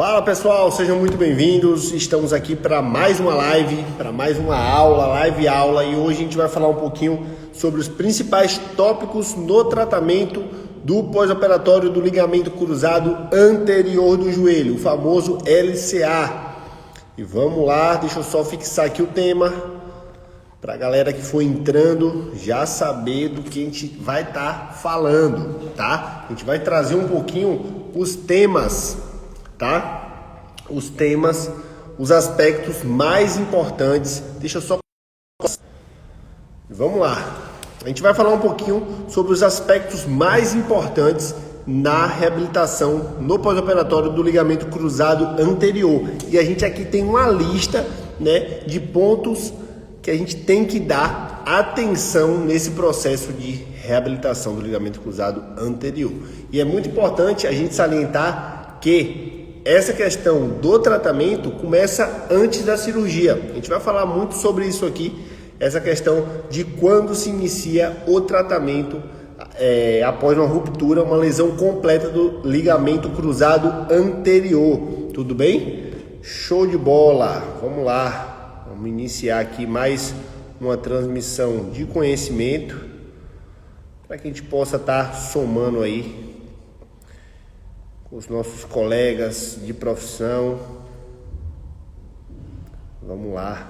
Fala pessoal, sejam muito bem-vindos. Estamos aqui para mais uma live, para mais uma live aula, e hoje a gente vai falar um pouquinho sobre os principais tópicos no tratamento do pós-operatório do ligamento cruzado anterior do joelho, o famoso LCA. E vamos lá, deixa eu só fixar aqui o tema para a galera que for entrando já saber do que a gente vai estar falando, tá? A gente vai trazer um pouquinho os temas, tá? Os temas, os aspectos mais importantes. Deixa eu só... Vamos lá. A gente vai falar um pouquinho sobre os aspectos mais importantes na reabilitação no pós-operatório do ligamento cruzado anterior. E a gente aqui tem uma lista, né, de pontos que a gente tem que dar atenção nesse processo de reabilitação do ligamento cruzado anterior. E é muito importante a gente salientar que essa questão do tratamento começa antes da cirurgia. A gente vai falar muito sobre isso aqui, essa questão de quando se inicia o tratamento após uma ruptura, uma lesão completa do ligamento cruzado anterior. Tudo bem? Show de bola! Vamos lá! Vamos iniciar aqui mais uma transmissão de conhecimento para que a gente possa estar somando aí com os nossos colegas de profissão. Vamos lá.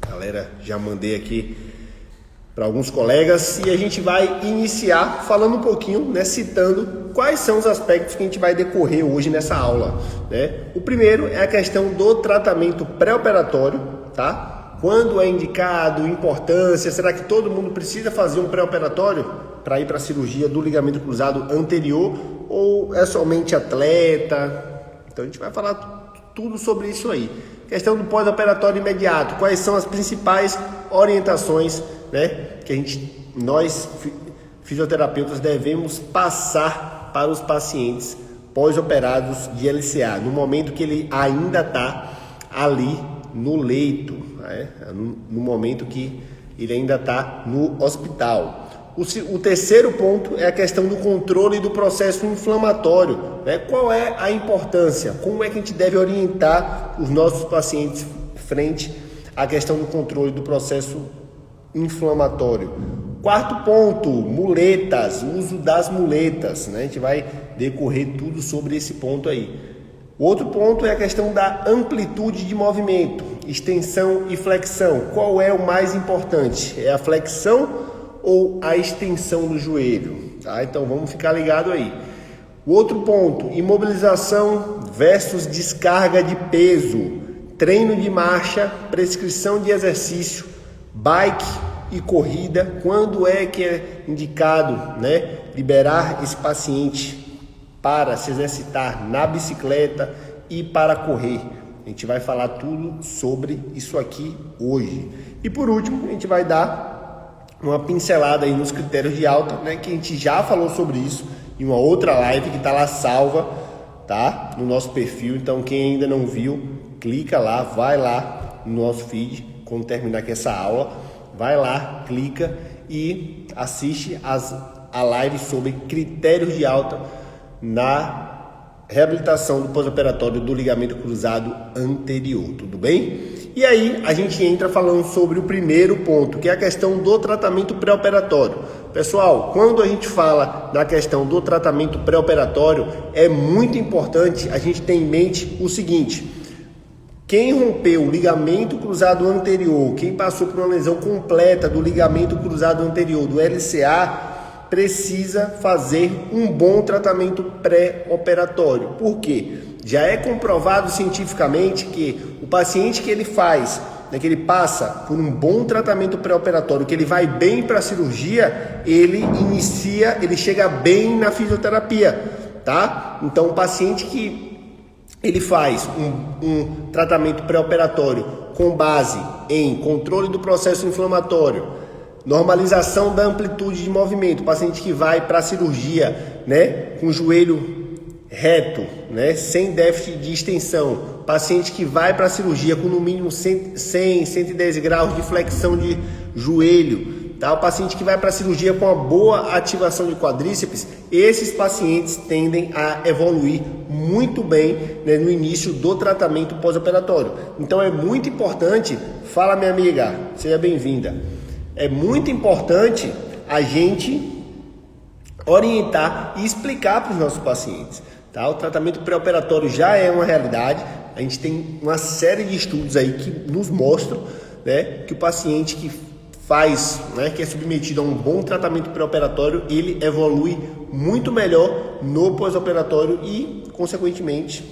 Galera, já mandei aqui para alguns colegas e a gente vai iniciar falando um pouquinho, né, citando quais são os aspectos que a gente vai decorrer hoje nessa aula, né? O primeiro é a questão do tratamento pré-operatório, tá? Quando é indicado, importância, será que todo mundo precisa fazer um pré-operatório para ir para a cirurgia do ligamento cruzado anterior ou é somente atleta? Então a gente vai falar tudo sobre isso aí. Questão do pós-operatório imediato, quais são as principais orientações, né, que nós fisioterapeutas devemos passar para os pacientes pós-operados de LCA, no momento que ele ainda está ali no leito, né, no momento que ele ainda está no hospital. O terceiro ponto é a questão do controle do processo inflamatório, né? Qual é a importância? Como é que a gente deve orientar os nossos pacientes frente à questão do controle do processo inflamatório? Quarto ponto, muletas, uso das muletas, né? A gente vai decorrer tudo sobre esse ponto aí. O outro ponto é a questão da amplitude de movimento, extensão e flexão. Qual é o mais importante? É a flexão ou a extensão do joelho, tá? Então vamos ficar ligado aí. O outro ponto, imobilização versus descarga de peso, treino de marcha, prescrição de exercício, bike e corrida. Quando é que é indicado, né, liberar esse paciente para se exercitar na bicicleta e para correr? A gente vai falar tudo sobre isso aqui hoje. E por último, a gente vai dar uma pincelada aí nos critérios de alta, né, que a gente já falou sobre isso em uma outra live que está lá salva, tá, no nosso perfil. Então quem ainda não viu, clica lá, vai lá no nosso feed, quando terminar aqui essa aula, vai lá, clica e assiste a live sobre critérios de alta na reabilitação do pós-operatório do ligamento cruzado anterior, tudo bem? E aí a gente entra falando sobre o primeiro ponto, que é a questão do tratamento pré-operatório. Pessoal, quando a gente fala da questão do tratamento pré-operatório, é muito importante a gente ter em mente o seguinte: quem rompeu o ligamento cruzado anterior, quem passou por uma lesão completa do ligamento cruzado anterior, do LCA, precisa fazer um bom tratamento pré-operatório. Por quê? Já é comprovado cientificamente que o paciente que ele faz, né, que ele passa por um bom tratamento pré-operatório, que ele vai bem para a cirurgia, ele chega bem na fisioterapia, tá? Então o paciente que ele faz um tratamento pré-operatório com base em controle do processo inflamatório, normalização da amplitude de movimento, paciente que vai para a cirurgia, né, com o joelho reto, né, sem déficit de extensão, paciente que vai para a cirurgia com no mínimo 100, 110 graus de flexão de joelho, tá? O paciente que vai para a cirurgia com uma boa ativação de quadríceps, esses pacientes tendem a evoluir muito bem, né, no início do tratamento pós-operatório. Então é muito importante, fala minha amiga, seja bem-vinda, é muito importante a gente orientar e explicar para os nossos pacientes, tá? O tratamento pré-operatório já é uma realidade, a gente tem uma série de estudos aí que nos mostram, né, que o paciente que faz, né, que é submetido a um bom tratamento pré-operatório, ele evolui muito melhor no pós-operatório e, consequentemente,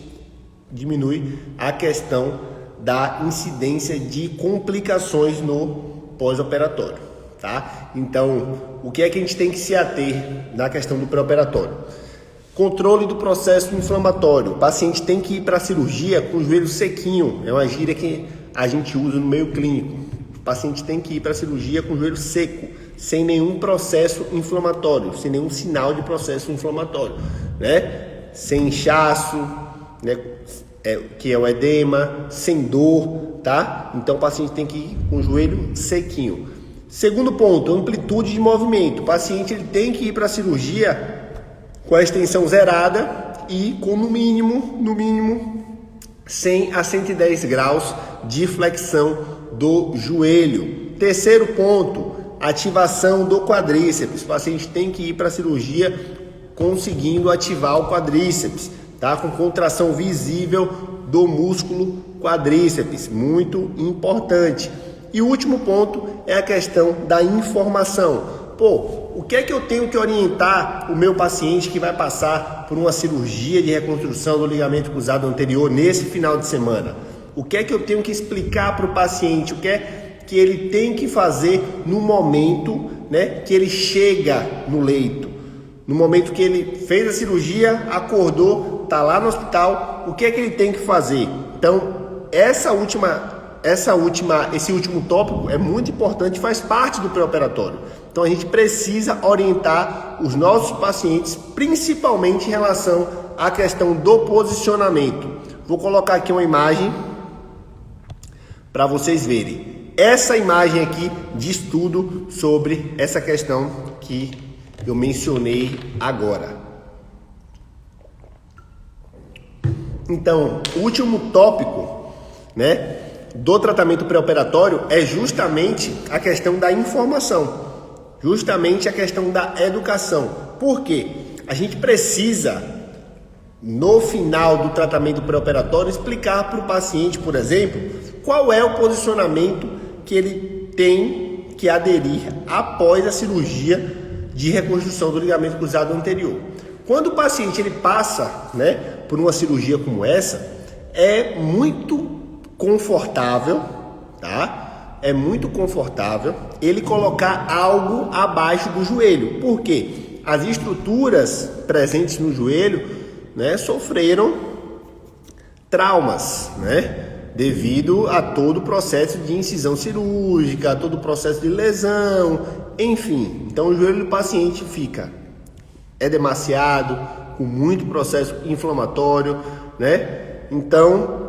diminui a questão da incidência de complicações no pós-operatório. Tá? Então, o que é que a gente tem que se ater na questão do pré-operatório? Controle do processo inflamatório. O paciente tem que ir para a cirurgia com o joelho sequinho. É uma gíria que a gente usa no meio clínico. O paciente tem que ir para a cirurgia com o joelho seco, sem nenhum processo inflamatório, sem nenhum sinal de processo inflamatório, né? Sem inchaço, né? Que é o edema, sem dor, tá? Então o paciente tem que ir com o joelho sequinho. Segundo ponto, amplitude de movimento. O paciente ele tem que ir para a cirurgia com a extensão zerada e com no mínimo 100 a 110 graus de flexão do joelho. Terceiro ponto, ativação do quadríceps. O paciente tem que ir para a cirurgia conseguindo ativar o quadríceps, tá? Com contração visível do músculo quadríceps, muito importante. E o último ponto é a questão da informação. O que é que eu tenho que orientar o meu paciente que vai passar por uma cirurgia de reconstrução do ligamento cruzado anterior nesse final de semana? O que é que eu tenho que explicar para o paciente? O que é que ele tem que fazer no momento, né, que ele chega no leito? No momento que ele fez a cirurgia, acordou, está lá no hospital, o que é que ele tem que fazer? Então, esse último tópico é muito importante, faz parte do pré-operatório. Então a gente precisa orientar os nossos pacientes, principalmente em relação à questão do posicionamento. Vou colocar aqui uma imagem para vocês verem. Essa imagem aqui diz tudo sobre essa questão que eu mencionei agora. Então, o último tópico, né, do tratamento pré-operatório é justamente a questão da informação, justamente a questão da educação. Por quê? A gente precisa, no final do tratamento pré-operatório, explicar para o paciente, por exemplo, qual é o posicionamento que ele tem que aderir após a cirurgia de reconstrução do ligamento cruzado anterior. Quando o paciente ele passa, né, por uma cirurgia como essa, é muito confortável, tá? É muito confortável ele colocar algo abaixo do joelho. Por quê? As estruturas presentes no joelho, né, sofreram traumas, né? Devido a todo o processo de incisão cirúrgica, a todo o processo de lesão, enfim. Então o joelho do paciente fica edemaciado, com muito processo inflamatório, né? Então,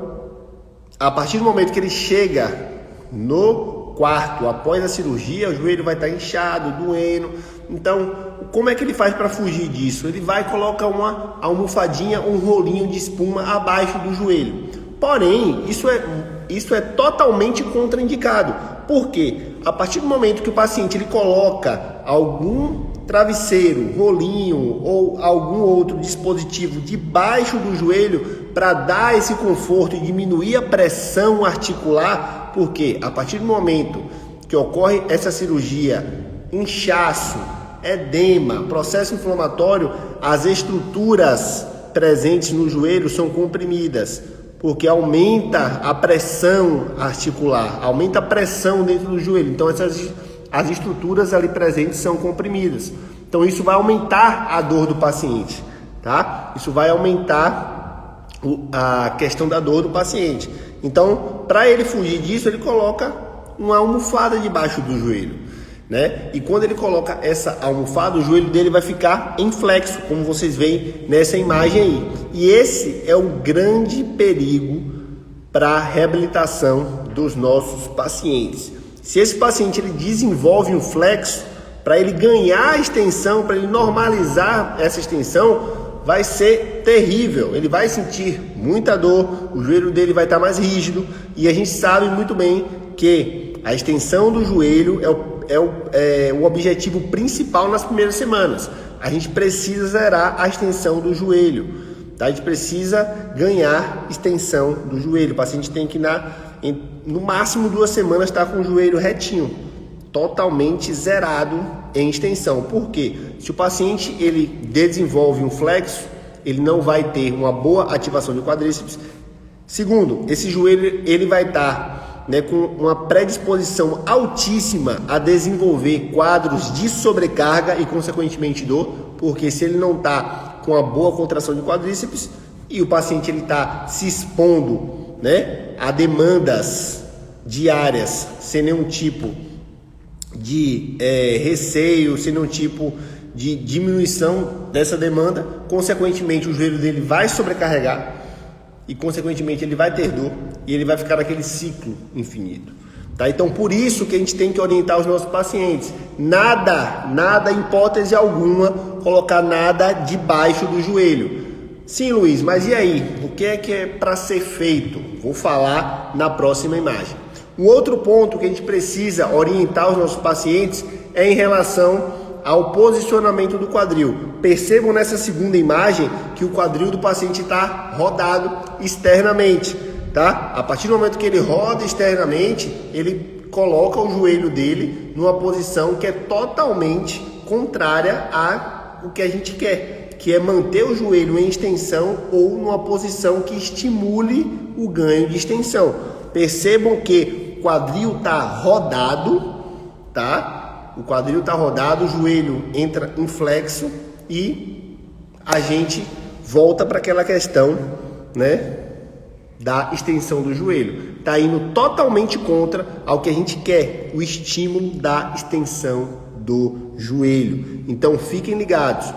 a partir do momento que ele chega no quarto após a cirurgia, o joelho vai estar inchado, doendo. Então, como é que ele faz para fugir disso? Ele vai colocar uma almofadinha, um rolinho de espuma abaixo do joelho. Porém, isso é totalmente contraindicado. Por quê? A partir do momento que o paciente ele coloca algum travesseiro, rolinho ou algum outro dispositivo debaixo do joelho para dar esse conforto e diminuir a pressão articular, porque a partir do momento que ocorre essa cirurgia, inchaço, edema, processo inflamatório, as estruturas presentes no joelho são comprimidas, porque aumenta a pressão articular, aumenta a pressão dentro do joelho. Então as estruturas ali presentes são comprimidas. Então isso vai aumentar a dor do paciente, tá? Isso vai aumentar a questão da dor do paciente. Então, para ele fugir disso, ele coloca uma almofada debaixo do joelho, né? E quando ele coloca essa almofada, o joelho dele vai ficar em flexo, como vocês veem nessa imagem aí. E esse é o grande perigo para a reabilitação dos nossos pacientes. Se esse paciente ele desenvolve um flexo, para ele ganhar a extensão, para ele normalizar essa extensão, vai ser terrível. Ele vai sentir muita dor, o joelho dele vai estar mais rígido, e a gente sabe muito bem que a extensão do joelho é o objetivo principal nas primeiras semanas. A gente precisa zerar a extensão do joelho, tá? A gente precisa ganhar extensão do joelho. O paciente tem que, no máximo 2 semanas, estar com o joelho retinho, totalmente zerado em extensão. Por quê? Se o paciente ele desenvolve um flexo, ele não vai ter uma boa ativação de quadríceps. Segundo, esse joelho ele vai estar com uma predisposição altíssima a desenvolver quadros de sobrecarga e consequentemente dor, porque se ele não está com a boa contração de quadríceps e o paciente ele está se expondo a demandas diárias sem nenhum tipo de receio, sem nenhum tipo de diminuição dessa demanda, consequentemente o joelho dele vai sobrecarregar e consequentemente ele vai ter dor e ele vai ficar naquele ciclo infinito, tá? Então por isso que a gente tem que orientar os nossos pacientes, nada, em hipótese alguma, colocar nada debaixo do joelho. Sim, Luiz, mas e aí? O que é para ser feito? Vou falar na próxima imagem. Um outro ponto que a gente precisa orientar os nossos pacientes é em relação ao posicionamento do quadril. Percebam nessa segunda imagem que o quadril do paciente está rodado externamente, tá? A partir do momento que ele roda externamente, ele coloca o joelho dele numa posição que é totalmente contrária ao que a gente quer, que é manter o joelho em extensão ou numa posição que estimule o ganho de extensão. Percebam que o quadril está rodado, tá? O quadril está rodado, o joelho entra em flexo e a gente volta para aquela questão, da extensão do joelho. Está indo totalmente contra ao que a gente quer, o estímulo da extensão do joelho. Então fiquem ligados.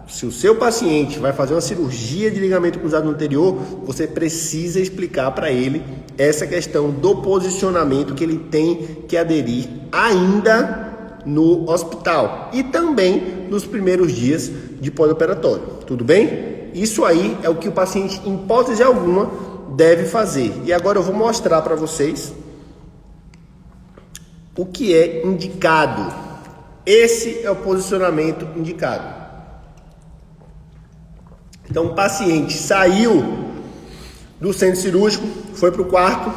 Se o seu paciente vai fazer uma cirurgia de ligamento cruzado anterior, você precisa explicar para ele essa questão do posicionamento que ele tem que aderir ainda no hospital e também nos primeiros dias de pós-operatório. Tudo bem? Isso aí é o que o paciente, em hipótese alguma, deve fazer. E agora eu vou mostrar para vocês o que é indicado. Esse é o posicionamento indicado. Então o paciente saiu do centro cirúrgico, foi para o quarto.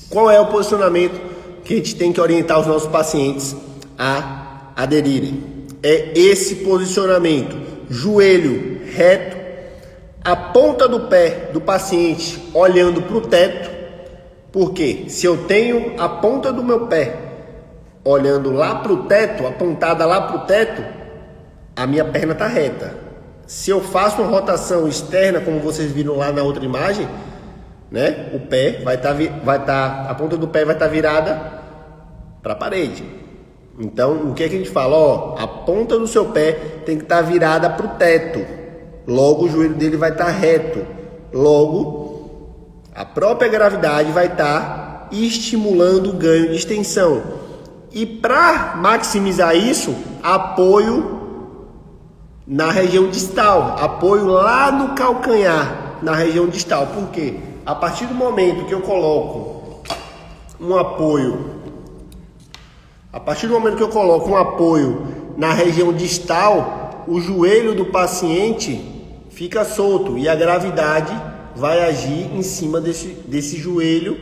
Qual é o posicionamento que a gente tem que orientar os nossos pacientes a aderirem? É esse posicionamento: joelho reto, a ponta do pé do paciente olhando para o teto. Porque se eu tenho a ponta do meu pé olhando lá para o teto, apontada lá para o teto, a minha perna está reta. Se eu faço uma rotação externa, como vocês viram lá na outra imagem, o pé a ponta do pé vai estar virada para a parede. Então, o que é que a gente fala? A ponta do seu pé tem que estar virada para o teto. Logo, o joelho dele vai estar reto. Logo, a própria gravidade vai estar estimulando o ganho de extensão. E para maximizar isso, apoio na região distal, apoio lá no calcanhar, na região distal. Por quê? A partir do momento que eu coloco um apoio, na região distal, o joelho do paciente fica solto e a gravidade vai agir em cima desse joelho,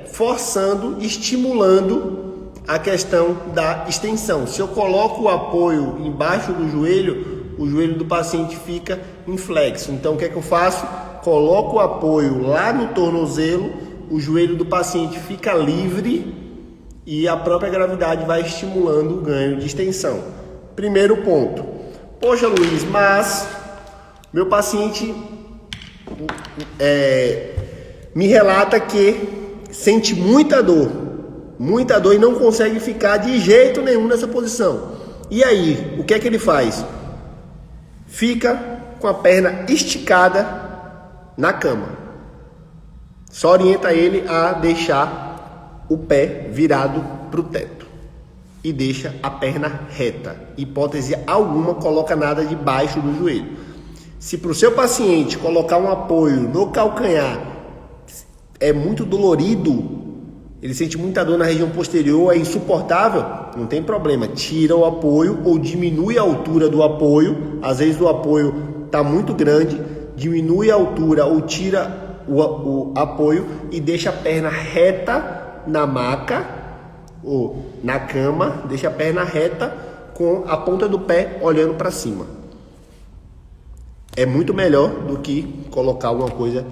forçando, estimulando a questão da extensão. Se eu coloco o apoio embaixo do joelho, o joelho do paciente fica em flexo. Então o que é que eu faço? Coloco o apoio lá no tornozelo, o joelho do paciente fica livre e a própria gravidade vai estimulando o ganho de extensão. Primeiro ponto. Poxa, Luiz, mas meu paciente me relata que sente muita dor e não consegue ficar de jeito nenhum nessa posição. E aí, o que é que ele faz? Fica com a perna esticada na cama. Só orienta ele a deixar o pé virado para o teto e deixa a perna reta. Hipótese alguma, coloca nada debaixo do joelho. Se para o seu paciente colocar um apoio no calcanhar é muito dolorido, ele sente muita dor na região posterior, é insuportável, não tem problema, tira o apoio ou diminui a altura do apoio. Às vezes o apoio está muito grande, diminui a altura ou tira o apoio e deixa a perna reta na maca ou na cama, deixa a perna reta com a ponta do pé olhando para cima. É muito melhor do que colocar alguma coisa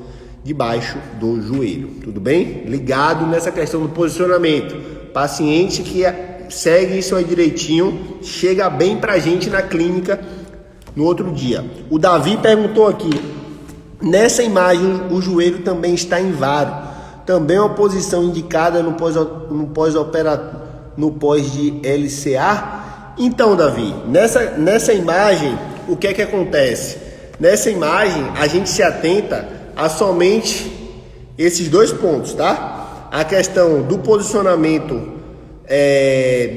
debaixo do joelho, tudo bem? Ligado nessa questão do posicionamento. Paciente que segue isso aí direitinho, chega bem pra gente na clínica no outro dia. O Davi perguntou aqui, nessa imagem o joelho também está em varo, também é uma posição indicada no pós de LCA? Então, Davi, nessa imagem, o que é que acontece? Nessa imagem, a gente se atenta a somente esses dois pontos, tá? A questão do posicionamento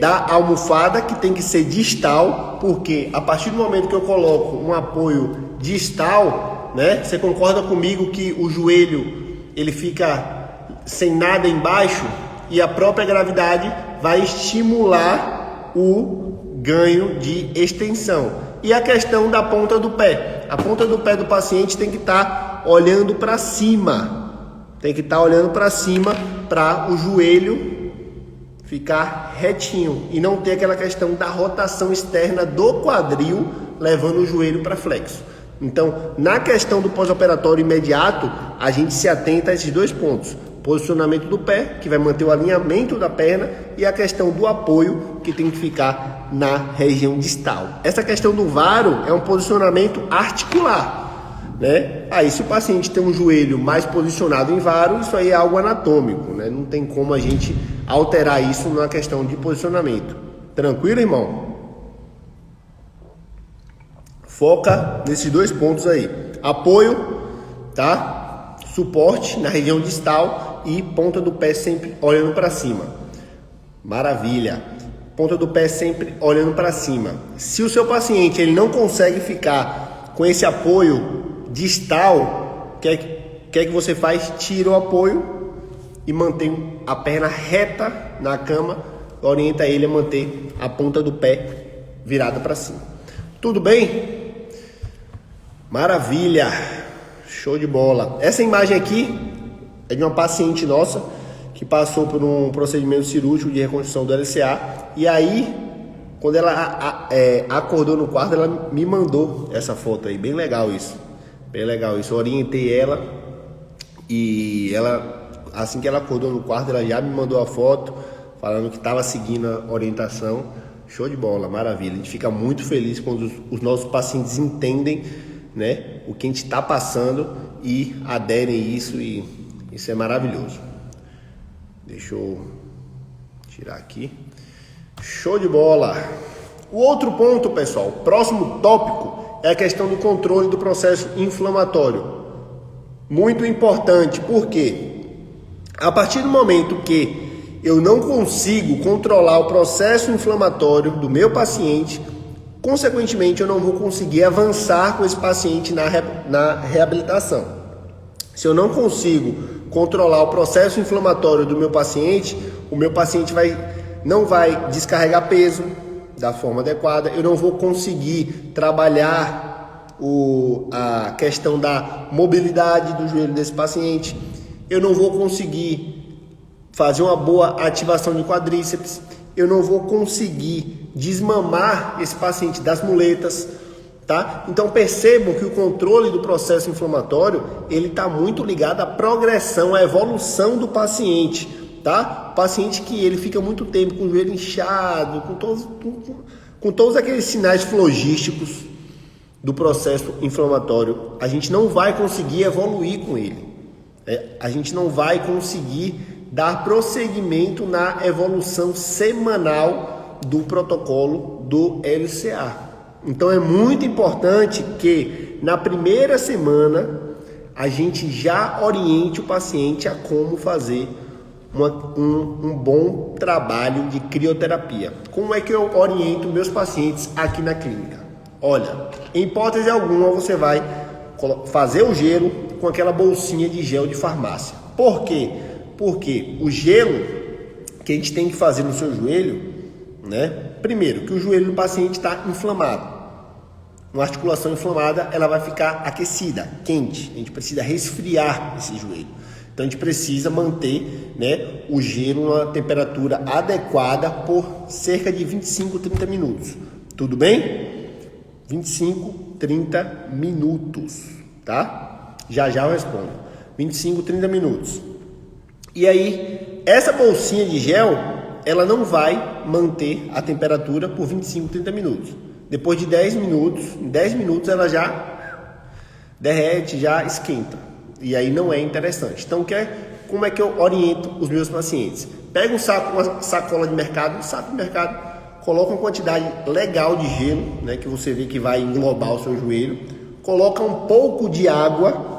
da almofada, que tem que ser distal, porque a partir do momento que eu coloco um apoio distal, né? Você concorda comigo que o joelho ele fica sem nada embaixo e a própria gravidade vai estimular o ganho de extensão. E a questão da ponta do pé. A ponta do pé do paciente tem que estar olhando para cima. Tem que estar olhando para cima para o joelho ficar retinho e não ter aquela questão da rotação externa do quadril levando o joelho para flexo. Então, na questão do pós-operatório imediato, a gente se atenta a esses dois pontos. Posicionamento do pé, que vai manter o alinhamento da perna, e a questão do apoio, que tem que ficar na região distal. Essa questão do varo é um posicionamento articular, né? Aí, se o paciente tem um joelho mais posicionado em varo, isso aí é algo anatômico, né? Não tem como a gente alterar isso na questão de posicionamento. Tranquilo, irmão? Foca nesses dois pontos aí. Apoio, tá? Suporte na região distal e ponta do pé sempre olhando para cima. Maravilha. Ponta do pé sempre olhando para cima. Se o seu paciente ele não consegue ficar com esse apoio distal, o que é que você faz? Tira o apoio e mantém a perna reta na cama. Orienta ele a manter a ponta do pé virada para cima. Tudo bem? Maravilha. Show de bola. Essa imagem aqui é de uma paciente nossa que passou por um procedimento cirúrgico de reconstrução do LCA. E aí, quando ela acordou no quarto, ela me mandou essa foto aí. Bem legal isso. Bem legal isso. Eu orientei ela e ela, assim que ela acordou no quarto, ela já me mandou a foto falando que estava seguindo a orientação. Show de bola, maravilha. A gente fica muito feliz quando os nossos pacientes entendem, né, o que a gente está passando e aderem a isso, e isso é maravilhoso. Deixa eu tirar aqui. Show de bola. O outro ponto, pessoal, próximo tópico é a questão do controle do processo inflamatório. Muito importante, porque a partir do momento que eu não consigo controlar o processo inflamatório do meu paciente, consequentemente eu não vou conseguir avançar com esse paciente na reabilitação. Se eu não consigo controlar o processo inflamatório do meu paciente, o meu paciente não vai descarregar peso da forma adequada, eu não vou conseguir trabalhar a questão da mobilidade do joelho desse paciente, eu não vou conseguir fazer uma boa ativação de quadríceps, eu não vou conseguir desmamar esse paciente das muletas, tá? Então percebam que o controle do processo inflamatório, ele está muito ligado à progressão, à evolução do paciente, tá? O paciente que ele fica muito tempo com o joelho inchado, com todos aqueles sinais flogísticos do processo inflamatório, a gente não vai conseguir evoluir com ele. A gente não vai conseguir dar prosseguimento na evolução semanal do protocolo do LCA. Então é muito importante que na primeira semana a gente já oriente o paciente a como fazer um bom trabalho de crioterapia. Como é que eu oriento meus pacientes aqui na clínica? Olha, em hipótese alguma você vai fazer o gelo com aquela bolsinha de gel de farmácia. Por quê? Porque o gelo que a gente tem que fazer no seu joelho, né? Primeiro, que o joelho do paciente está inflamado. Uma articulação inflamada, ela vai ficar aquecida, quente. A gente precisa resfriar esse joelho. Então a gente precisa manter, né, o gelo numa temperatura adequada por cerca de 25, 30 minutos. Tudo bem? 25, 30 minutos, tá? Já eu respondo. 25, 30 minutos. E aí, essa bolsinha de gel, ela não vai manter a temperatura por 25, 30 minutos. Depois de 10 minutos, em 10 minutos ela já derrete, já esquenta. E aí não é interessante. Então, como é que eu oriento os meus pacientes? Pega uma sacola de mercado, coloca uma quantidade legal de gelo, né, que você vê que vai englobar o seu joelho, coloca um pouco de água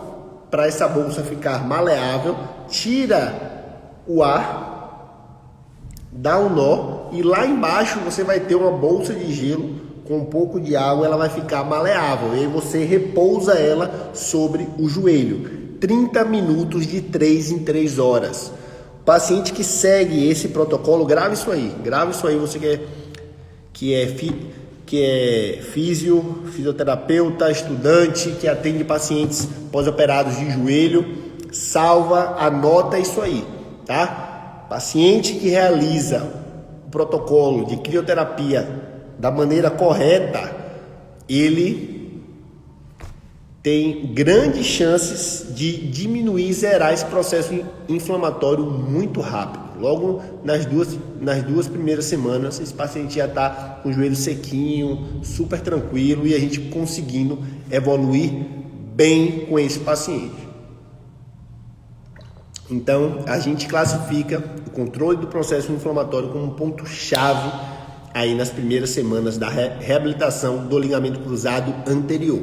para essa bolsa ficar maleável, tira o ar, dá um nó e lá embaixo você vai ter uma bolsa de gelo com um pouco de água, ela vai ficar maleável e aí você repousa ela sobre o joelho. 30 minutos de 3 em 3 horas. Paciente que segue esse protocolo, grave isso aí você que é fisioterapeuta, estudante, que atende pacientes pós-operados de joelho, salva, anota isso aí, tá? Paciente que realiza o protocolo de crioterapia da maneira correta, ele tem grandes chances de diminuir e zerar esse processo inflamatório muito rápido. Logo nas duas primeiras semanas, esse paciente já está com o joelho sequinho, super tranquilo e a gente conseguindo evoluir bem com esse paciente. Então, a gente classifica o controle do processo inflamatório como um ponto-chave aí nas primeiras semanas da reabilitação do ligamento cruzado anterior.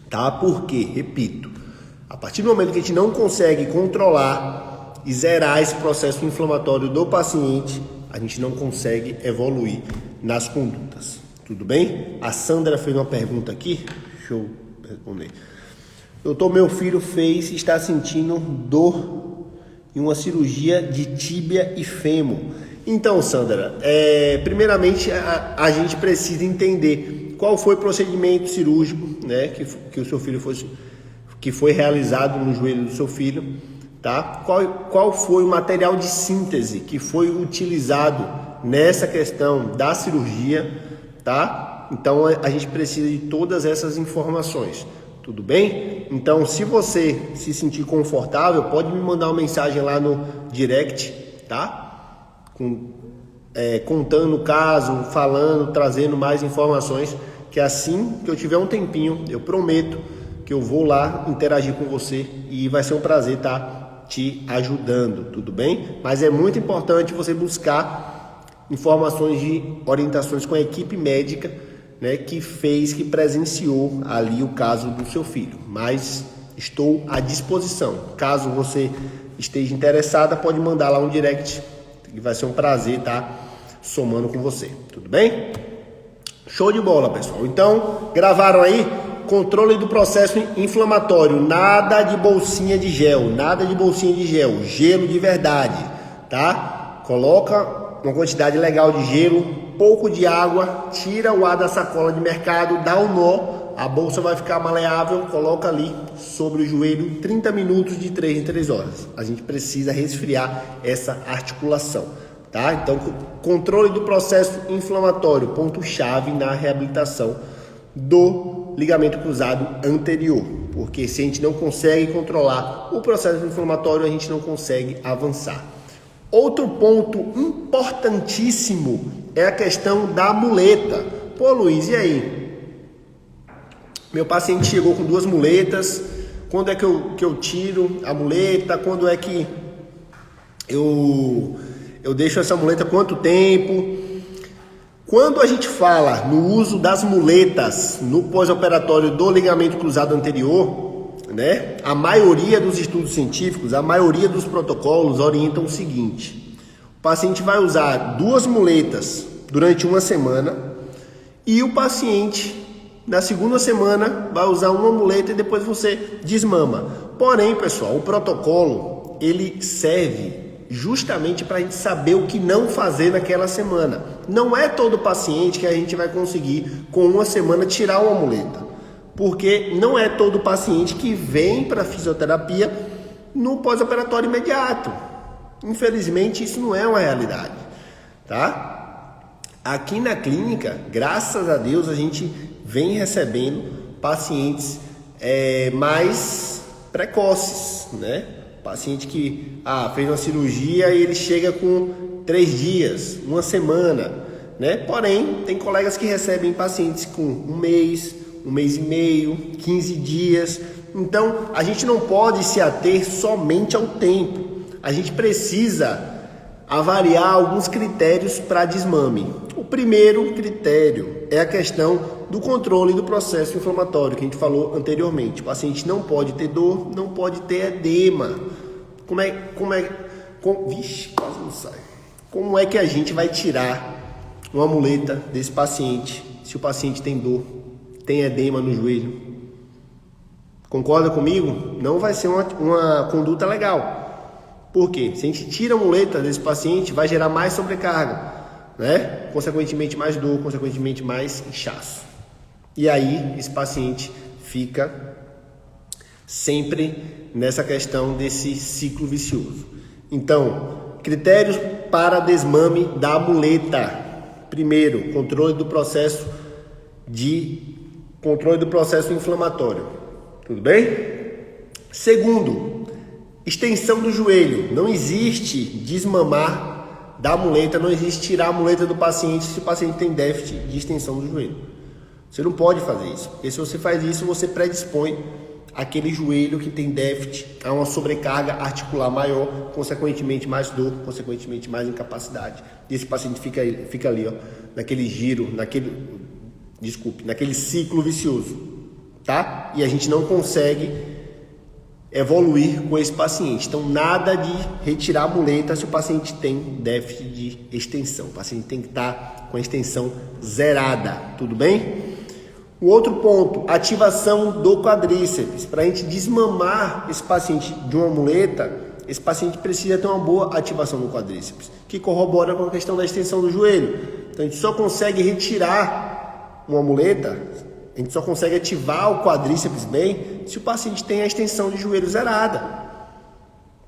Tá? Porque, repito, a partir do momento que a gente não consegue controlar e zerar esse processo inflamatório do paciente, a gente não consegue evoluir nas condutas. Tudo bem? A Sandra fez uma pergunta aqui, deixa eu responder. Doutor, meu filho está sentindo dor em uma cirurgia de tíbia e fêmur. Então, Sandra, primeiramente a gente precisa entender qual foi o procedimento cirúrgico, né, que o seu filho que foi realizado no joelho do seu filho, tá? Qual foi o material de síntese que foi utilizado nessa questão da cirurgia, tá? Então a gente precisa de todas essas informações, tudo bem? Então, se você se sentir confortável, pode me mandar uma mensagem lá no direct, tá? Contando o caso, falando, trazendo mais informações, que assim que eu tiver um tempinho, eu prometo que eu vou lá interagir com você e vai ser um prazer estar te ajudando, tudo bem? Mas é muito importante você buscar informações de orientações com a equipe médica, né, que presenciou ali o caso do seu filho. Mas estou à disposição. Caso você esteja interessada, pode mandar lá um direct e vai ser um prazer estar somando com você, tudo bem? Show de bola, pessoal. Então, gravaram aí? Controle do processo inflamatório, nada de bolsinha de gel, gelo de verdade, tá? Coloca uma quantidade legal de gelo, pouco de água, tira o ar da sacola de mercado, dá um nó, a bolsa vai ficar maleável, coloca ali sobre o joelho, 30 minutos de 3 em 3 horas. A gente precisa resfriar essa articulação, tá? Então, controle do processo inflamatório, ponto-chave na reabilitação do ligamento cruzado anterior, porque se a gente não consegue controlar o processo inflamatório, a gente não consegue avançar. Outro ponto importantíssimo é a questão da muleta. Pô, Luiz, e aí? Meu paciente chegou com 2 muletas, quando é que eu tiro a muleta? Quando é que eu deixo essa muleta? Quanto tempo? Quando a gente fala no uso das muletas no pós-operatório do ligamento cruzado anterior, né, a maioria dos estudos científicos, a maioria dos protocolos orientam o seguinte: o paciente vai usar 2 muletas durante uma semana e o paciente na segunda semana vai usar uma muleta e depois você desmama. Porém, pessoal, o protocolo ele serve justamente para a gente saber o que não fazer naquela semana. Não é todo paciente que a gente vai conseguir com uma semana tirar uma muleta, porque não é todo paciente que vem para fisioterapia no pós-operatório imediato. Infelizmente isso não é uma realidade, tá? Aqui na clínica, graças a Deus, a gente vem recebendo pacientes mais precoces, né? Paciente que fez uma cirurgia e ele chega com 3 dias, uma semana, né? Porém, tem colegas que recebem pacientes com 1 mês e meio, 15 dias. Então, a gente não pode se ater somente ao tempo. A gente precisa avaliar alguns critérios para desmame. O primeiro critério é a questão do controle do processo inflamatório, que a gente falou anteriormente. O paciente não pode ter dor, não pode ter edema. Vixe, quase não sai. Como é que a gente vai tirar uma muleta desse paciente se o paciente tem dor, tem edema no joelho? Concorda comigo? Não vai ser uma conduta legal. Por quê? Se a gente tira a muleta desse paciente, vai gerar mais sobrecarga, né? Consequentemente mais dor, consequentemente mais inchaço. E aí esse paciente fica sempre nessa questão desse ciclo vicioso. Então, critérios para desmame da muleta. Primeiro, controle do processo inflamatório. Tudo bem? Segundo, extensão do joelho. Não existe desmamar da muleta, não existe tirar a muleta do paciente se o paciente tem déficit de extensão do joelho. Você não pode fazer isso, porque se você faz isso, você predispõe aquele joelho que tem déficit a uma sobrecarga articular maior, consequentemente mais dor, consequentemente mais incapacidade. E esse paciente fica ali, ó, naquele giro, naquele ciclo vicioso, tá? E a gente não consegue evoluir com esse paciente. Então, nada de retirar a muleta se o paciente tem déficit de extensão. O paciente tem que estar com a extensão zerada, tudo bem? O outro ponto, ativação do quadríceps. Para a gente desmamar esse paciente de uma muleta, esse paciente precisa ter uma boa ativação do quadríceps, que corrobora com a questão da extensão do joelho. Então, a gente só consegue retirar uma muleta, a gente só consegue ativar o quadríceps bem se o paciente tem a extensão de joelho zerada,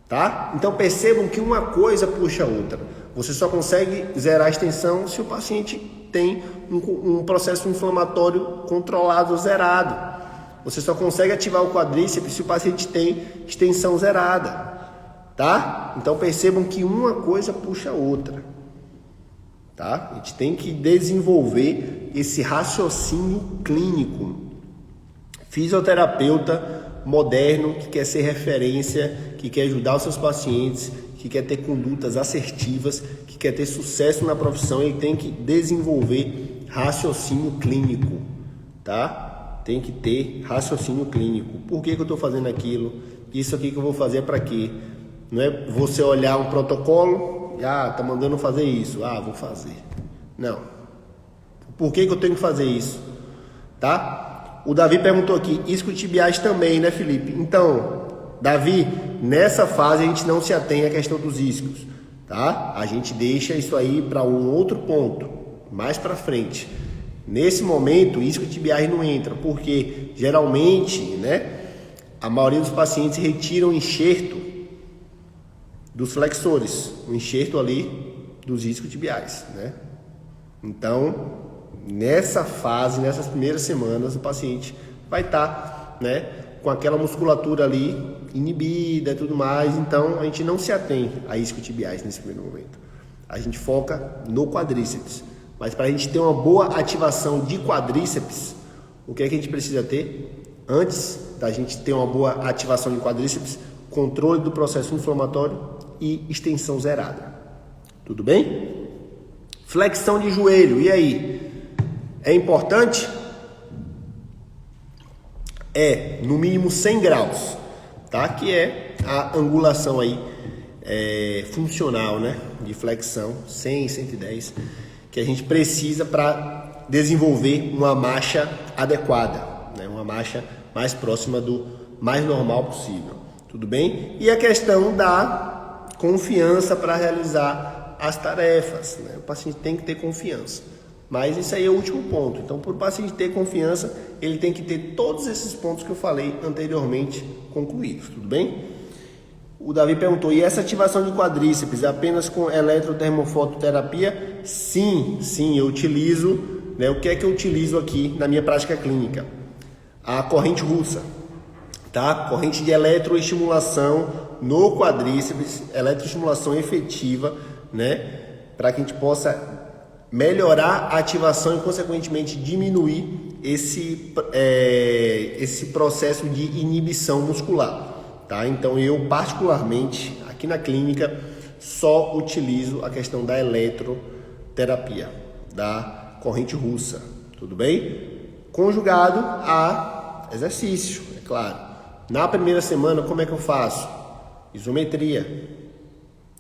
tá? Então percebam que uma coisa puxa a outra. Você só consegue zerar a extensão se o paciente tem um processo inflamatório controlado, zerado. Você só consegue ativar o quadríceps se o paciente tem extensão zerada, tá? Então percebam que uma coisa puxa a outra, tá? A gente tem que desenvolver esse raciocínio clínico. Fisioterapeuta moderno que quer ser referência, que quer ajudar os seus pacientes, que quer ter condutas assertivas, que quer ter sucesso na profissão, ele tem que desenvolver raciocínio clínico, tá? Tem que ter raciocínio clínico. Por que eu estou fazendo aquilo? Isso aqui que eu vou fazer é para quê? Não é você olhar um protocolo, tá mandando fazer isso, vou fazer. Não. Por que eu tenho que fazer isso? Tá? O Davi perguntou aqui, isquiotibiais também, né, Felipe? Então, Davi, nessa fase a gente não se atém à questão dos isquios, tá? A gente deixa isso aí para um outro ponto, mais para frente. Nesse momento, isquiotibiais não entra, porque geralmente, né, a maioria dos pacientes retiram o enxerto dos flexores, o enxerto ali dos isquiotibiais, né? Então, nessa fase, nessas primeiras semanas, o paciente vai estar, né, com aquela musculatura ali inibida e tudo mais. Então, a gente não se atém a isquiotibiais nesse primeiro momento. A gente foca no quadríceps. Mas para a gente ter uma boa ativação de quadríceps, o que é que a gente precisa ter? Antes da gente ter uma boa ativação de quadríceps, controle do processo inflamatório e extensão zerada. Tudo bem? Flexão de joelho, e aí? É importante? é no mínimo 100 graus, tá? Que é a angulação aí funcional, né? De flexão, 100, 110, que a gente precisa para desenvolver uma marcha adequada, né? Uma marcha mais próxima do mais normal possível, tudo bem? E a questão da confiança para realizar as tarefas, né? O paciente tem que ter confiança, mas isso aí é o último ponto. Então, para o paciente ter confiança, ele tem que ter todos esses pontos que eu falei anteriormente concluídos, tudo bem? O Davi perguntou, e essa ativação de quadríceps é apenas com eletrotermofototerapia? Sim, eu utilizo, né? O que é que eu utilizo aqui na minha prática clínica? A corrente russa, tá? Corrente de eletroestimulação no quadríceps, eletroestimulação efetiva, né? Para que a gente possa melhorar a ativação e, consequentemente, diminuir esse processo de inibição muscular, tá? Então, eu, particularmente, aqui na clínica, só utilizo a questão da eletroterapia, da corrente russa, tudo bem? Conjugado a exercício, é claro. Na primeira semana, como é que eu faço? Isometria.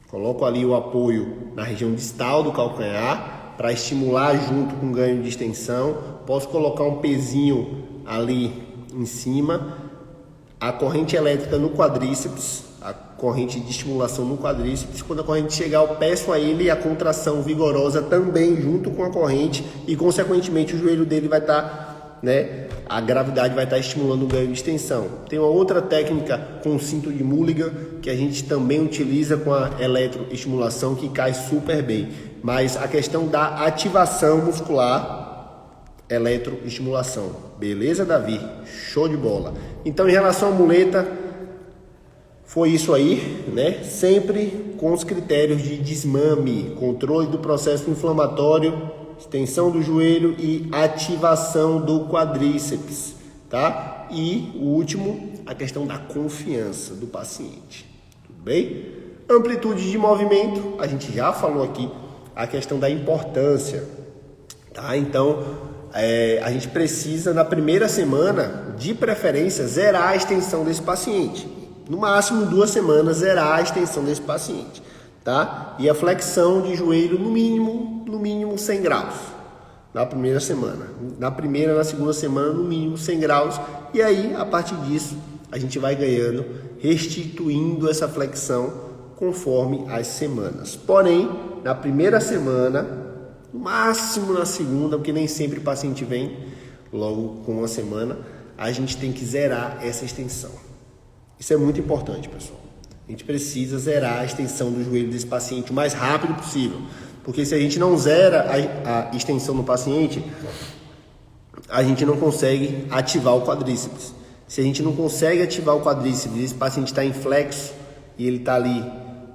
Coloco ali o apoio na região distal do calcanhar para estimular junto com ganho de extensão. Posso colocar um pezinho ali em cima. A corrente elétrica no quadríceps, a corrente de estimulação no quadríceps. Quando a corrente chegar, eu peço a ele a contração vigorosa também junto com a corrente e, consequentemente, o joelho dele vai estar, né? A gravidade vai estar estimulando o ganho de extensão. Tem uma outra técnica com o cinto de Mulligan que a gente também utiliza com a eletroestimulação que cai super bem. Mas a questão da ativação muscular, eletroestimulação. Beleza, Davi? Show de bola. Então, em relação à muleta, foi isso aí, né? Sempre com os critérios de desmame, controle do processo inflamatório, extensão do joelho e ativação do quadríceps, tá? E o último, a questão da confiança do paciente, tudo bem? Amplitude de movimento, a gente já falou aqui, a questão da importância, tá? Então, a gente precisa, na primeira semana, de preferência, zerar a extensão desse paciente. No máximo 2 semanas, zerar a extensão desse paciente, tá? E a flexão de joelho, no mínimo 100 graus na primeira semana. Na primeira, na segunda semana, no mínimo 100 graus. E aí, a partir disso, a gente vai ganhando, restituindo essa flexão conforme as semanas. Porém, na primeira semana, no máximo na segunda, porque nem sempre o paciente vem logo com uma semana, a gente tem que zerar essa extensão. Isso é muito importante, pessoal. A gente precisa zerar a extensão do joelho desse paciente o mais rápido possível. Porque se a gente não zera a extensão do paciente, a gente não consegue ativar o quadríceps. Se a gente não consegue ativar o quadríceps e esse paciente está em flexo e ele está ali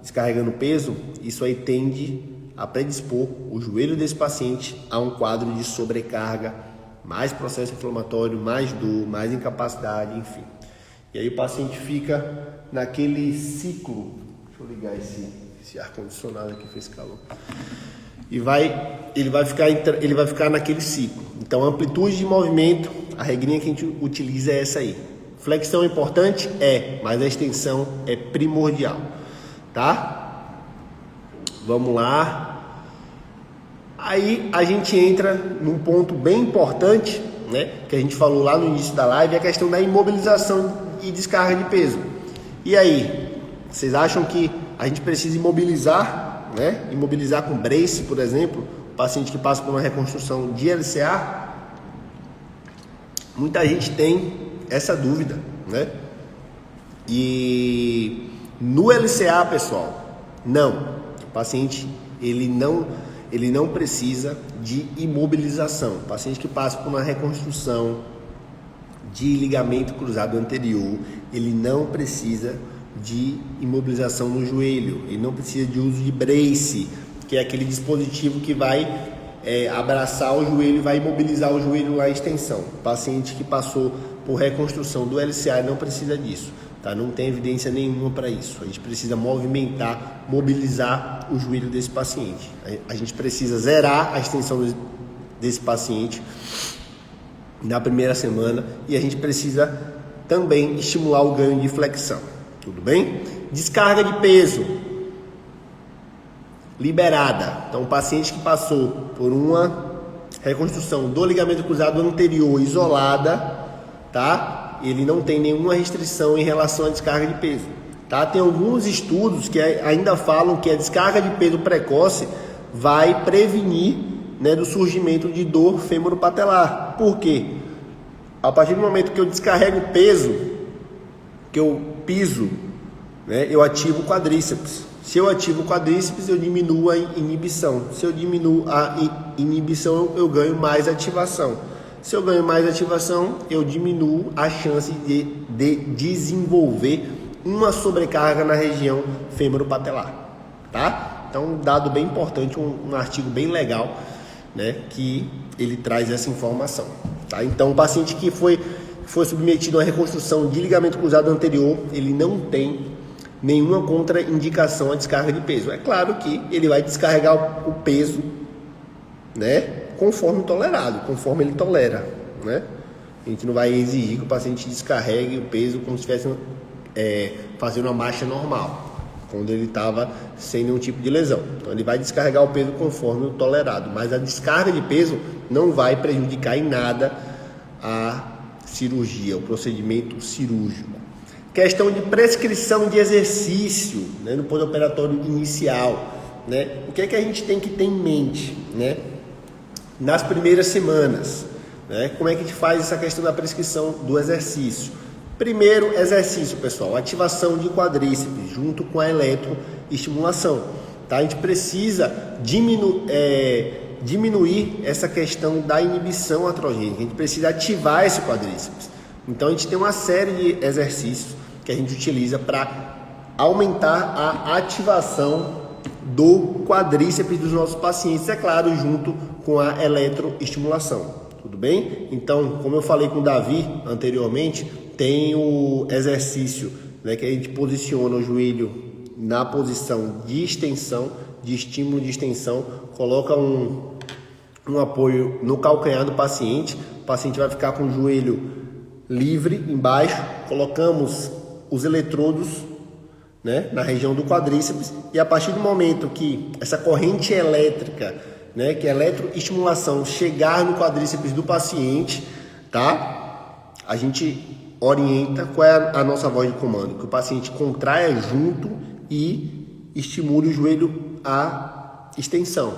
descarregando peso, isso aí tende a predispor o joelho desse paciente a um quadro de sobrecarga, mais processo inflamatório, mais dor, mais incapacidade, enfim. E aí o paciente fica naquele ciclo. Deixa eu ligar esse ar-condicionado aqui, fez calor. E ele vai ficar naquele ciclo. Então, a amplitude de movimento, a regrinha que a gente utiliza é essa aí. Flexão é importante? Mas a extensão é primordial, tá? Vamos lá. Aí a gente entra num ponto bem importante, né? Que a gente falou lá no início da live, é a questão da imobilização e descarga de peso. E aí, vocês acham que a gente precisa imobilizar, né? Imobilizar com brace, por exemplo, o paciente que passa por uma reconstrução de LCA? Muita gente tem essa dúvida, né? E no LCA, pessoal, não. O paciente, ele não precisa de imobilização. O paciente que passa por uma reconstrução de ligamento cruzado anterior, ele não precisa de imobilização no joelho, ele não precisa de uso de brace, que é aquele dispositivo que vai abraçar o joelho e vai imobilizar o joelho lá em extensão. O paciente que passou por reconstrução do LCA não precisa disso, tá? Não tem evidência nenhuma para isso. A gente precisa movimentar, mobilizar o joelho desse paciente. A gente precisa zerar a extensão desse paciente na primeira semana, e a gente precisa também estimular o ganho de flexão, tudo bem? Descarga de peso liberada. Então, o paciente que passou por uma reconstrução do ligamento cruzado anterior isolada, tá? Ele não tem nenhuma restrição em relação à descarga de peso, tá? Tem alguns estudos que ainda falam que a descarga de peso precoce vai prevenir, né, do surgimento de dor fêmuro-patelar. Por quê? A partir do momento que eu descarrego o peso, que eu piso, né, eu ativo o quadríceps. Se eu ativo o quadríceps, eu diminuo a inibição. Se eu diminuo a inibição, eu ganho mais ativação. Se eu ganho mais ativação, eu diminuo a chance de desenvolver uma sobrecarga na região fêmuro-patelar, tá? Então, um dado bem importante, um artigo bem legal, né, que ele traz essa informação, tá? Então, o paciente que foi submetido a uma reconstrução de ligamento cruzado anterior, ele não tem nenhuma contraindicação à descarga de peso. É claro que ele vai descarregar o peso, né, conforme tolerado, conforme ele tolera, né? A gente não vai exigir que o paciente descarregue o peso como se estivesse fazendo uma marcha normal, quando ele estava sem nenhum tipo de lesão. Então ele vai descarregar o peso conforme o tolerado, mas a descarga de peso não vai prejudicar em nada a cirurgia, o procedimento cirúrgico. Questão de prescrição de exercício, né, no pós-operatório inicial, né? O que é que a gente tem que ter em mente, né, nas primeiras semanas, né? Como é que a gente faz essa questão da prescrição do exercício? Primeiro exercício, pessoal, ativação de quadríceps junto com a eletroestimulação, tá? A gente precisa diminuir essa questão da inibição atrogênica, a gente precisa ativar esse quadríceps. Então a gente tem uma série de exercícios que a gente utiliza para aumentar a ativação do quadríceps dos nossos pacientes, é claro, junto com a eletroestimulação, tudo bem? Então, como eu falei com o Davi anteriormente, tem o exercício, né, que a gente posiciona o joelho na posição de extensão, de estímulo de extensão, coloca um apoio no calcanhar do paciente, o paciente vai ficar com o joelho livre embaixo, colocamos os eletrodos, né, na região do quadríceps, e a partir do momento que essa corrente elétrica, né, que é a eletroestimulação, chegar no quadríceps do paciente, tá? A gente orienta qual é a nossa voz de comando, que o paciente contraia junto e estimule o joelho à extensão,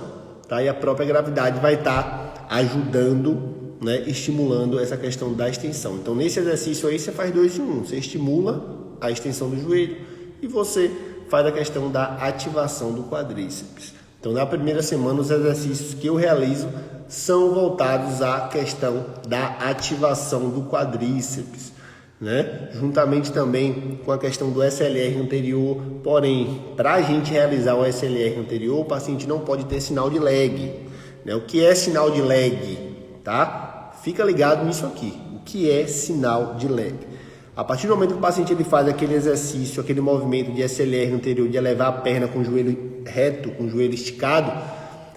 tá? E a própria gravidade vai estar ajudando, né, estimulando essa questão da extensão. Então, nesse exercício aí, você faz 2 em 1. Você estimula a extensão do joelho e você faz a questão da ativação do quadríceps. Então, na primeira semana, os exercícios que eu realizo são voltados à questão da ativação do quadríceps, né? Juntamente também com a questão do SLR anterior. Porém, para a gente realizar o SLR anterior, o paciente não pode ter sinal de lag, né? O que é sinal de lag? Tá? Fica ligado nisso aqui. O que é sinal de lag? A partir do momento que o paciente ele faz aquele exercício, aquele movimento de SLR anterior, de elevar a perna com o joelho reto, com o joelho esticado,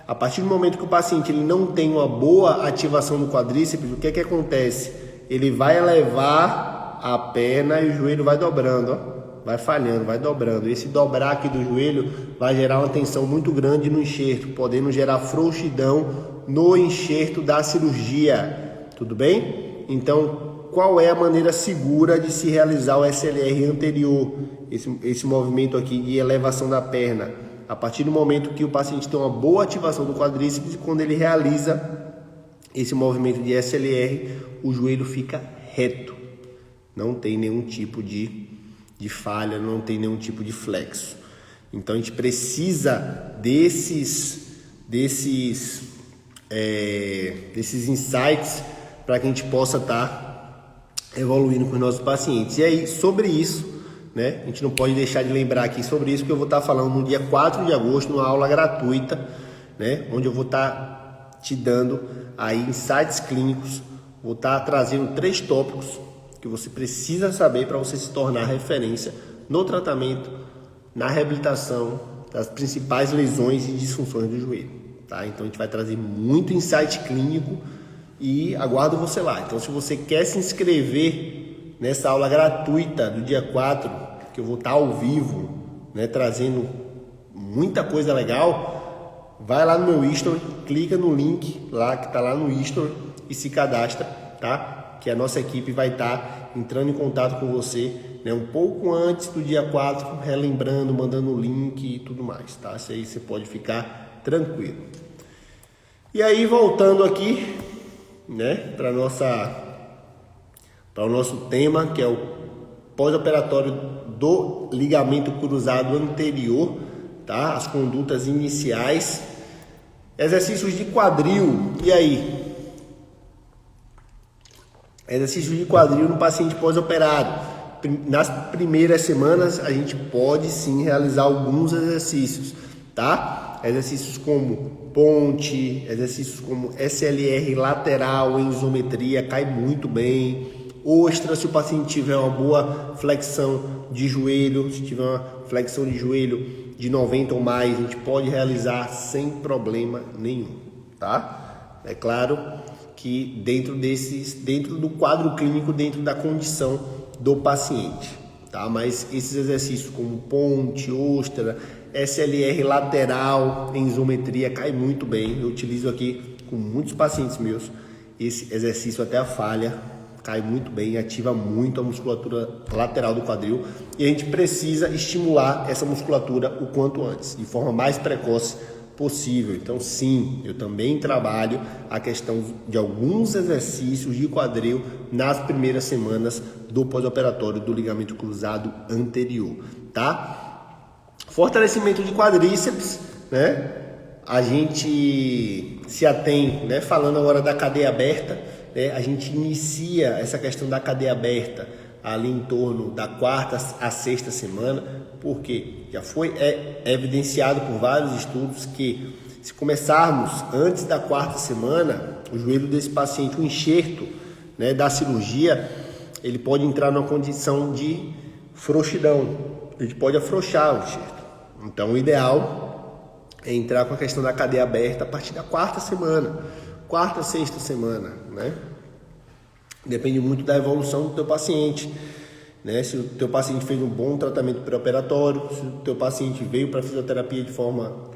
a partir do momento que o paciente ele não tem uma boa ativação do quadríceps, o que é que acontece? Ele vai elevar a perna e o joelho vai dobrando, ó, vai falhando, vai dobrando. Esse dobrar aqui do joelho vai gerar uma tensão muito grande no enxerto, podendo gerar frouxidão no enxerto da cirurgia, tudo bem? Então, qual é a maneira segura de se realizar o SLR anterior, esse movimento aqui de elevação da perna? A partir do momento que o paciente tem uma boa ativação do quadríceps, quando ele realiza esse movimento de SLR, o joelho fica reto, não tem nenhum tipo de falha, não tem nenhum tipo de flexo. Então a gente precisa desses insights para que a gente possa estar evoluindo com os nossos pacientes. E aí, sobre isso, né, a gente não pode deixar de lembrar aqui sobre isso, que eu vou estar falando no dia 4 de agosto, numa aula gratuita, né, onde eu vou estar te dando aí insights clínicos, vou estar trazendo 3 tópicos que você precisa saber para você se tornar referência no tratamento, na reabilitação das principais lesões e disfunções do joelho, tá? Então a gente vai trazer muito insight clínico e aguardo você lá. Então, se você quer se inscrever nessa aula gratuita do dia 4, que eu vou estar ao vivo, né, trazendo muita coisa legal, vai lá no meu history, clica no link lá que está lá no history e se cadastra, tá? Que a nossa equipe vai estar entrando em contato com você, né, um pouco antes do dia 4, relembrando, mandando o link e tudo mais, tá? Isso aí você pode ficar tranquilo. E aí, voltando aqui, né, para o nosso tema, que é o pós-operatório do ligamento cruzado anterior, tá? As condutas iniciais, exercícios de quadril. E aí? Exercícios de quadril no paciente pós-operado. Nas primeiras semanas a gente pode sim realizar alguns exercícios, tá? Exercícios como ponte, exercícios como SLR lateral em isometria, cai muito bem. Ostra, se o paciente tiver uma boa flexão de joelho, se tiver uma flexão de joelho de 90 ou mais, a gente pode realizar sem problema nenhum, tá? É claro que dentro do quadro clínico, dentro da condição do paciente, tá? Mas esses exercícios como ponte, ostra, SLR lateral em isometria cai muito bem. Eu utilizo aqui com muitos pacientes meus esse exercício até a falha, cai muito bem, ativa muito a musculatura lateral do quadril e a gente precisa estimular essa musculatura o quanto antes, de forma mais precoce possível. Então sim, eu também trabalho a questão de alguns exercícios de quadril nas primeiras semanas do pós-operatório do ligamento cruzado anterior, tá? Fortalecimento de quadríceps, né? A gente se atém, né? Falando agora da cadeia aberta, né? A gente inicia essa questão da cadeia aberta ali em torno da 4ª à 6ª semana, porque já foi evidenciado por vários estudos que se começarmos antes da 4ª semana, o joelho desse paciente, o enxerto, né, da cirurgia, ele pode entrar numa condição de frouxidão, ele pode afrouxar o enxerto. Então o ideal é entrar com a questão da cadeia aberta a partir da 4ª semana, 4ª, 6ª semana, né? Depende muito da evolução do teu paciente, né? Se o teu paciente fez um bom tratamento pré-operatório, se o teu paciente veio para a fisioterapia de forma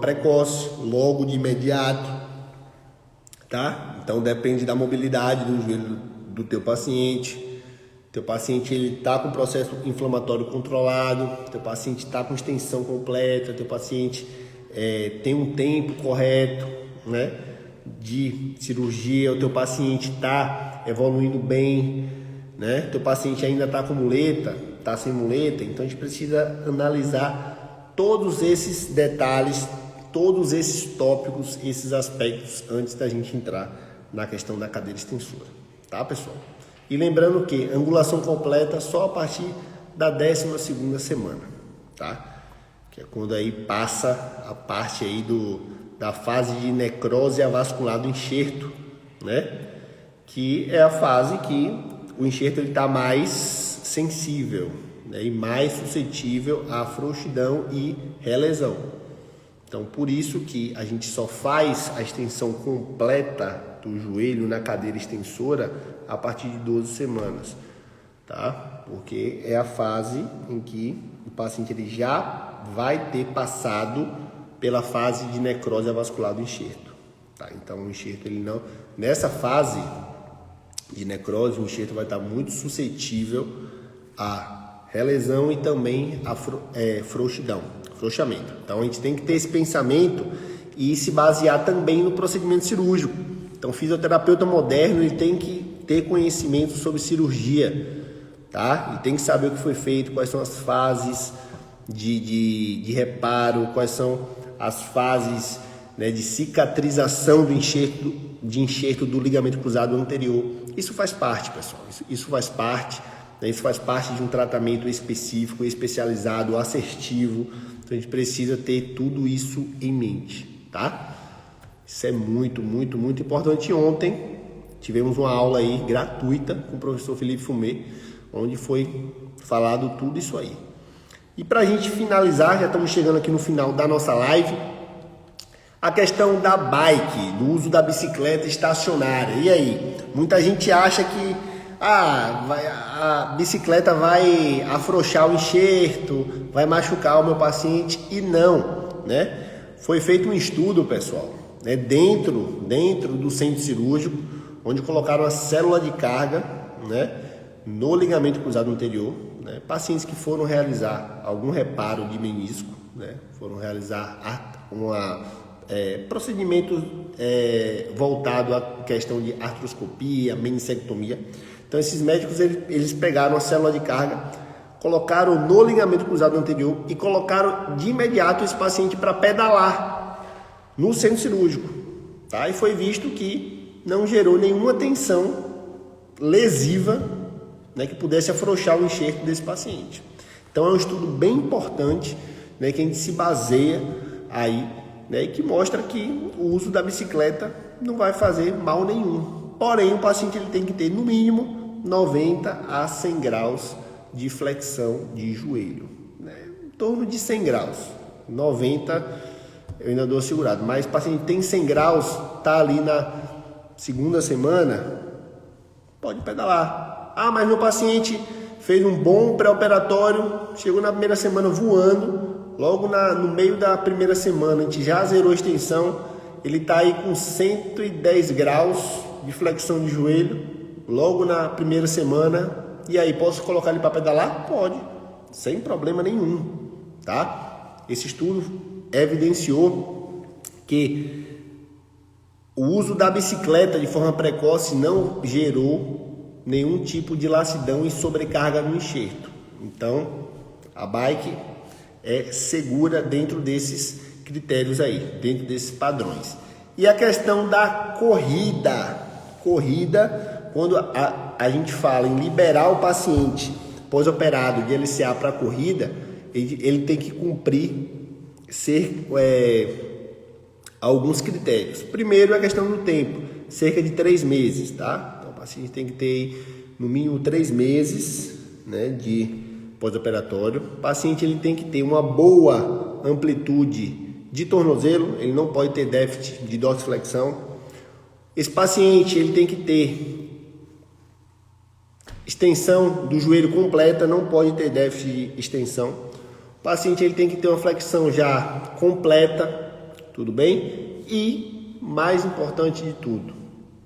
precoce, logo de imediato, tá? Então depende da mobilidade do joelho do teu paciente. Teu paciente ele está com processo inflamatório controlado, teu paciente está com extensão completa, teu paciente tem um tempo correto, né, de cirurgia, o teu paciente está evoluindo bem, né, teu paciente ainda está com muleta, está sem muleta, então a gente precisa analisar todos esses detalhes, todos esses tópicos, esses aspectos antes da gente entrar na questão da cadeira extensora, tá, pessoal? E lembrando que angulação completa só a partir da 12ª semana, tá? Que é quando aí passa a parte aí da fase de necrose avascular do enxerto, né? Que é a fase que o enxerto ele está mais sensível, né? E mais suscetível à frouxidão e relesão. Então, por isso que a gente só faz a extensão completa do joelho na cadeira extensora a partir de 12 semanas, tá? Porque é a fase em que o paciente ele já vai ter passado pela fase de necrose avascular do enxerto, tá? Então, o enxerto ele não, nessa fase de necrose, o enxerto vai estar muito suscetível à relesão e também à frouxamento. Então, a gente tem que ter esse pensamento e se basear também no procedimento cirúrgico. Então, o fisioterapeuta moderno ele tem que ter conhecimento sobre cirurgia, tá? E tem que saber o que foi feito, quais são as fases de reparo, quais são as fases, né, de cicatrização do enxerto do ligamento cruzado anterior. Isso faz parte, pessoal. Isso faz parte, né? Isso faz parte de um tratamento específico, especializado, assertivo. Então, a gente precisa ter tudo isso em mente, tá? Isso é muito, muito, muito importante. Ontem tivemos uma aula aí gratuita com o professor Felipe Fumê, onde foi falado tudo isso aí. E para a gente finalizar, já estamos chegando aqui no final da nossa live, A questão da bike, do uso da bicicleta estacionária. E aí? Muita gente acha que a bicicleta vai afrouxar o enxerto, vai machucar o meu paciente, e não, né? Foi feito um estudo, pessoal, né, dentro do centro cirúrgico, onde colocaram a célula de carga, né, no ligamento cruzado anterior, né, pacientes que foram realizar algum reparo de menisco, né, foram realizar procedimento voltado à questão de artroscopia, meniscectomia. Então esses médicos eles pegaram a célula de carga, colocaram no ligamento cruzado anterior e colocaram de imediato esse paciente para pedalar no centro cirúrgico, tá? E foi visto que não gerou nenhuma tensão lesiva, né, que pudesse afrouxar o enxerto desse paciente. Então é um estudo bem importante, né, que a gente se baseia aí, né, e que mostra que o uso da bicicleta não vai fazer mal nenhum. Porém, o paciente ele tem que ter no mínimo 90 a 100 graus de flexão de joelho, né? Em torno de 100 graus, 90 eu ainda dou segurado, mas o paciente tem 100 graus, tá ali na segunda semana, pode pedalar. Mas meu paciente fez um bom pré-operatório, chegou na primeira semana voando, logo no meio da primeira semana a gente já zerou a extensão, ele está aí com 110 graus de flexão de joelho, logo na primeira semana. E aí, posso colocar ele para pedalar? Pode, sem problema nenhum, tá? Esse estudo evidenciou que o uso da bicicleta de forma precoce não gerou nenhum tipo de lacidão e sobrecarga no enxerto. Então, a bike é segura dentro desses critérios aí, dentro desses padrões. E a questão da corrida, quando a gente fala em liberar o paciente pós-operado de LCA para a corrida, ele tem que cumprir alguns critérios. Primeiro é a questão do tempo, cerca de 3 meses, tá? Então, o paciente tem que ter no mínimo 3 meses, né, de pós-operatório. O paciente ele tem que ter uma boa amplitude de tornozelo, ele não pode ter déficit de dorsiflexão. Esse paciente ele tem que ter extensão do joelho completa, não pode ter déficit de extensão. O paciente ele tem que ter uma flexão já completa, tudo bem? E, mais importante de tudo,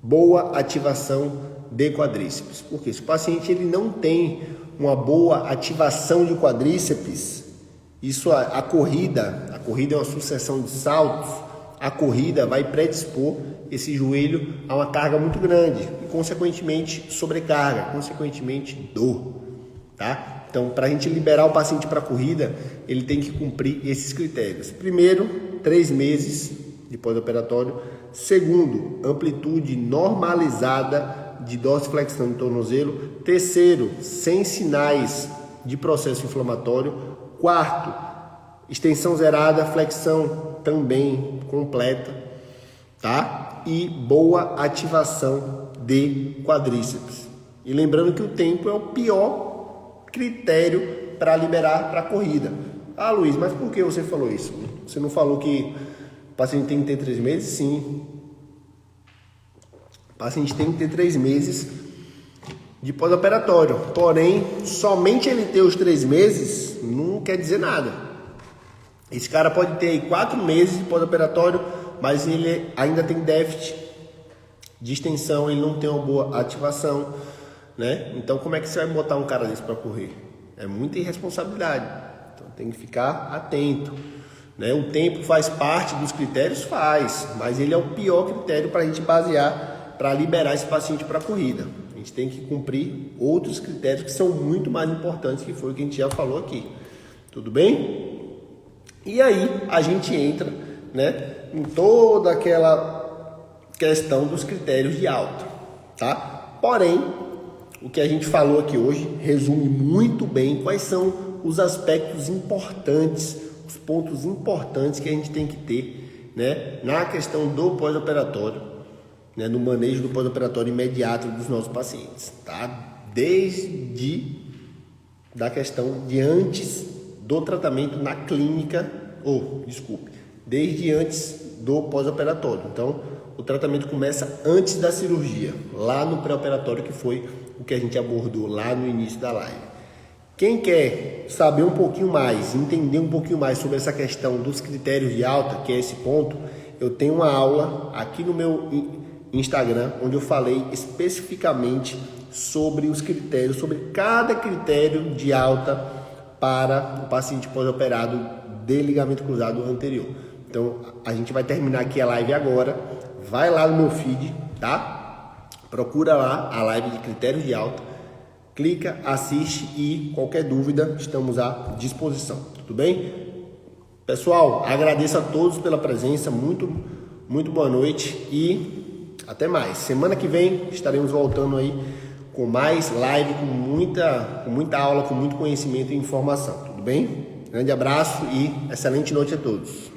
boa ativação de quadríceps. Porque se o paciente ele não tem uma boa ativação de quadríceps, isso a corrida é uma sucessão de saltos, a corrida vai predispor esse joelho a uma carga muito grande e, consequentemente, sobrecarga, consequentemente, dor, tá? Então, para a gente liberar o paciente para a corrida, ele tem que cumprir esses critérios. Primeiro, 3 meses de pós-operatório. Segundo, amplitude normalizada de dorsiflexão do tornozelo. Terceiro, sem sinais de processo inflamatório. Quarto, extensão zerada, flexão também completa, tá? E boa ativação de quadríceps. E lembrando que o tempo é o pior critério para liberar para a corrida. Luiz, mas por que você falou isso? Você não falou que o paciente tem que ter 3 meses? Sim. O paciente tem que ter 3 meses de pós-operatório. Porém, somente ele ter os 3 meses não quer dizer nada. Esse cara pode ter 4 meses de pós-operatório, mas ele ainda tem déficit de extensão, ele não tem uma boa ativação, né? Então, como é que você vai botar um cara desse para correr? É muita irresponsabilidade. Então, tem que ficar atento, né? O tempo faz parte dos critérios? Faz, mas ele é o pior critério para a gente basear, para liberar esse paciente para a corrida. A gente tem que cumprir outros critérios que são muito mais importantes, que foi o que a gente já falou aqui. Tudo bem? E aí a gente entra, né, em toda aquela questão dos critérios de alta, tá? Porém, o que a gente falou aqui hoje resume muito bem quais são os aspectos importantes, os pontos importantes que a gente tem que ter, né, na questão do pós-operatório, né, no manejo do pós-operatório imediato dos nossos pacientes, tá? Desde da questão de antes do tratamento na clínica, desde antes do pós-operatório. Então, o tratamento começa antes da cirurgia, lá no pré-operatório, que foi o que a gente abordou lá no início da live. Quem quer saber um pouquinho mais, entender um pouquinho mais sobre essa questão dos critérios de alta, que é esse ponto, eu tenho uma aula aqui no meu Instagram, onde eu falei especificamente sobre os critérios, sobre cada critério de alta para o paciente pós-operado de ligamento cruzado anterior. Então, a gente vai terminar aqui a live agora, vai lá no meu feed, tá? Procura lá a live de critérios de alta, clica, assiste e qualquer dúvida estamos à disposição, tudo bem? Pessoal, agradeço a todos pela presença, muito boa noite e até mais. Semana que vem estaremos voltando aí com mais live, com muita aula, com muito conhecimento e informação, tudo bem? Grande abraço e excelente noite a todos.